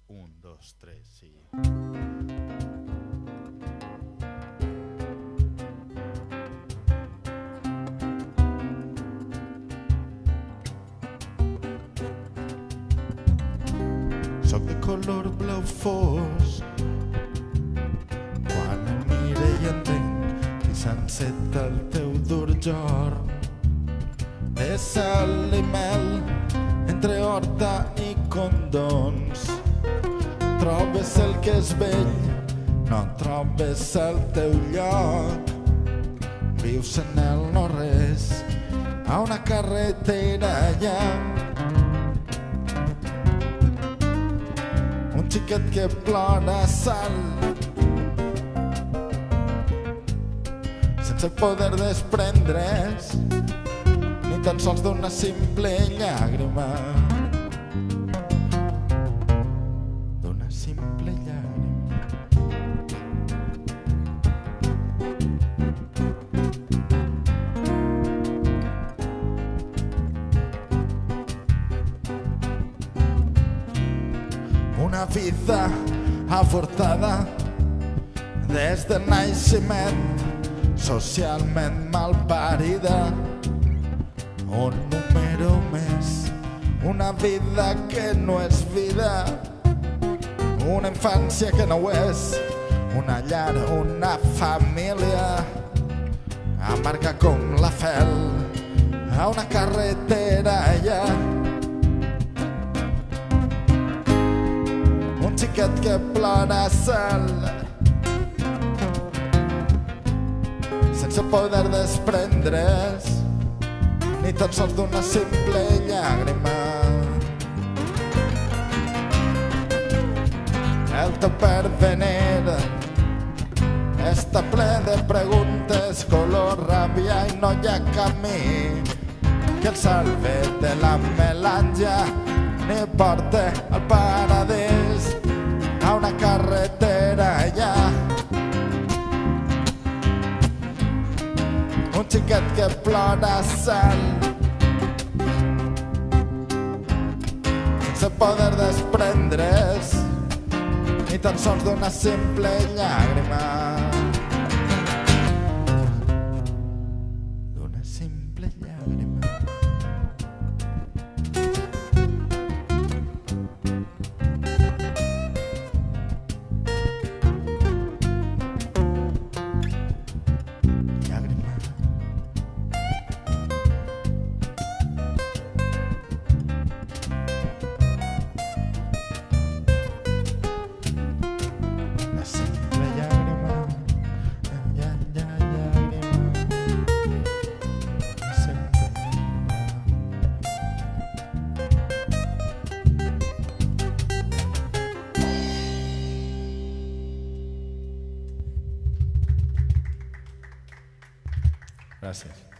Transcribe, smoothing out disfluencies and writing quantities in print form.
Un, dos, tres, sí. Soc de color blau fosc, quan em mire i entenc i s'enceta el teu dur jorn de sal i mel entre horta i condons. Trobes el que és vell, no trobes el teu lloc. Vius en el no-res, a una carretera allà. Un xiquet que plora sal, sense poder desprendre's ni tan sols d'una simple llàgrima. D'una simple llàgrima. Una vida avortada des del naixement, socialment malparida. Un número més, una vida que no és vida, una infància que no ho és, una llar, una família amarga com la fel, a una carretera allà. Un xiquet que plora sal, sense poder desprendre's ni tan sols d'una simple llàgrima. El teu pervenir està ple de preguntes color ràbia i no hi ha camí que el salve de la melància ni porte al paradís, a una carretera allà. Un xiquet que plora sal, sense poder desprendre's ni tan sols d'una simple llàgrima. D'una simple llàgrima. Gracias.